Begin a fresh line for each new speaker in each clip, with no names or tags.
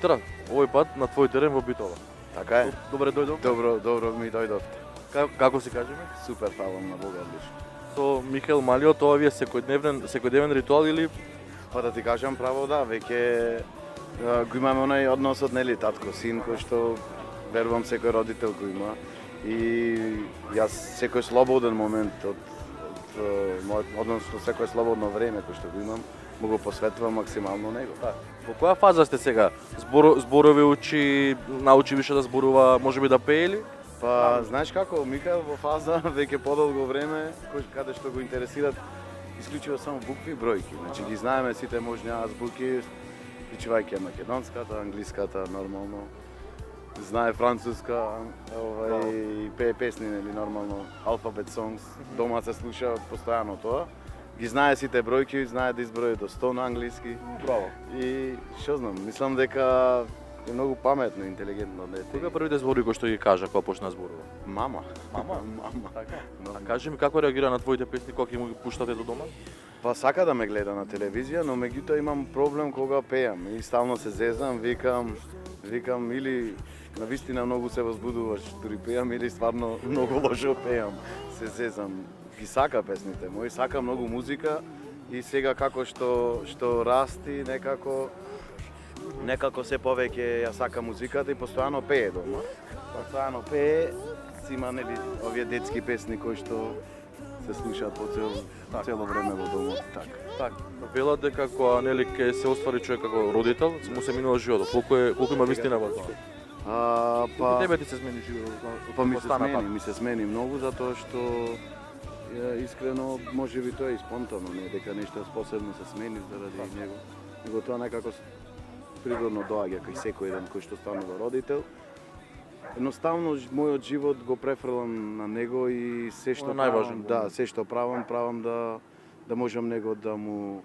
Димитар, овој пат на твој терен во Битола.
Така е.
Добре дојдов.
Добро ми дојдовте.
Како си кажеме?
Супер, фалам на Бога, одлично.
Со Михел Малио, тоа ви е секојдневен ритуал или
Па да ти кажам право, да, веќе го имаме онај односот, нели, татко, син, кој што верувам секој родител го има. И јас секој слободен момент од мојот, односно секој слободно време кој што го имам, му го посветувам максимално него.
во која фаза сте сега? Зборови учи, научи више да зборува, можеби да пее или?
Па, знаеш како, Михаел во фаза веќе подолго време, каде што го интересират исклучиво само букви и бројки. Значи ги знаеме сите можни азбуки, вклучувајќи македонската, англиската, нормално. Знае француска, и пее песни, нели, нормално, алфабет сонгс, дома се слуша постојано тоа. Ги знае сите бројки, знае да изброи до 100 на англиски.
Браво.
И што знам, мислам дека е многу паметно, интелигентно дете.
Кога првите зборови кои што ги кажа кога почна да зборува?
Мама.
Мама?
Мама.
Така. А кажи ми како реагира на твоите песни кога ќе му ги пуштате до дома?
Па сака да ме гледа на телевизија, но меѓутоа имам проблем кога пеам и стално се зезам, викам или навистина многу се возбудуваш дури пеам или стварно многу лошо пеам. Се зезам. Ги сака песните мои, сака многу музика и сега како што расти некако се повеќе ја сака музиката и постојано пее дома. Постојано пее, си има нели овие детски песни кои што се слушаат по цело време во домот.
Така. Велат дека кога нели ќе се оствари човек како родител, му се минува животот. Колку има вистина во тоа?
Па
Тебе ти се смени животот?
Па ми се смени многу затоа што искрено можеби тоа е и спонтано, не дека нешто посебно се смени заради него. Него тоа некако природно доаѓа кај секој еден кој што станува родител. Едноставно мојот живот го префрлам на него и се што правам, се што правам да можам него да му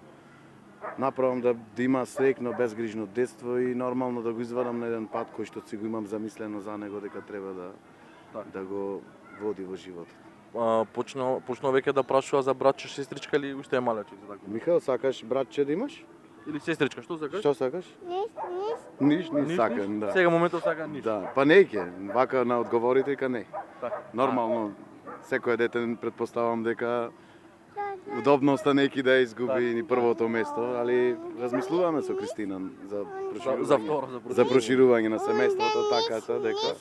направам да има среќно безгрижно детство и нормално да го извадам на еден пат кој што си го имам замислено за него дека треба да го води во животот.
Почнал веќе да прашува за братче, сестричка или уште е малече за така?
Михаел, сакаш братче да имаш?
Или сестричка, што сакаш?
Што сакаш? Ниш сакам, да.
Сега моментот сака ниш.
Да, па не ќе, вака на одговорите дека не.
Така.
Нормално, секој дете претпоставам дека удобноста неки да изгуби ни првото место, али размислуваме со Кристина за проширување на семејството, така дека.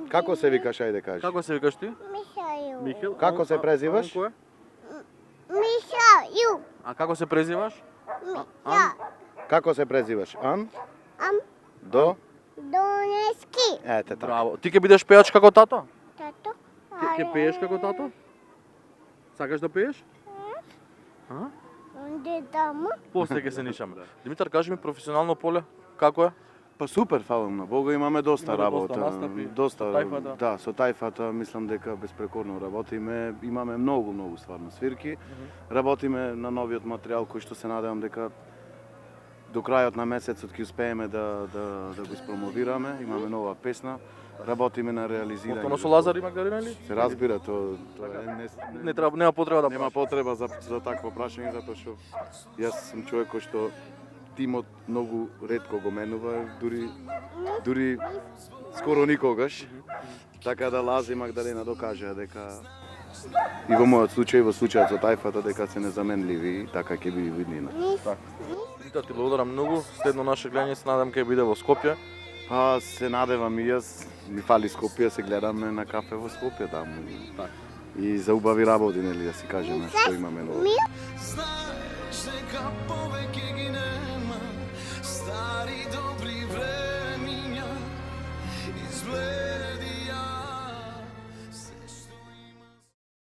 Како се викаш, ајде кажи?
Како се викаш ти?
Михаил.
Како се презиваш?
Михаил.
А како се презиваш?
Како се презиваш? До?
Донески.
Ете така.
Браво. Ти ќе бидеш пеач како тато?
Тато.
Ќе пееш како тато? Сакаш да пееш?
Дедамо.
После ќе се нишаме. Димитар, кажи ми професионално поле, како е?
Па супер, фалам на Бога, имаме доста работа.
Доста тајфата.
Да, со тајфата мислам дека безпрекорно работиме. Имаме многу стварно свирки. Работиме на новиот материјал кој што се надевам дека до крајот на месецот ќе успееме да го испромовираме. Имаме нова песна. Работиме на реализирање.
Повторно со Лазар и Магдалина ли?
Се разбира, тоа
нема потреба да
нема потреба за такво прашање затоа што јас сум човек кој што тимот многу ретко го менува, дури скоро никогаш. Така да Лази и Магдалена докажаа дека и во мојот случај, во случајот со тајфата, дека се незаменливи, така ќе биде виднина.
Да, ти благодарам многу. Следно наше гледање се надам ќе биде во Скопје.
Па се надевам и јас, ми фали Скопје, се гледаме на кафе во Скопје таму. И за убави работи, нели да си кажеме што имаме ново.
Знаеш дека повеќе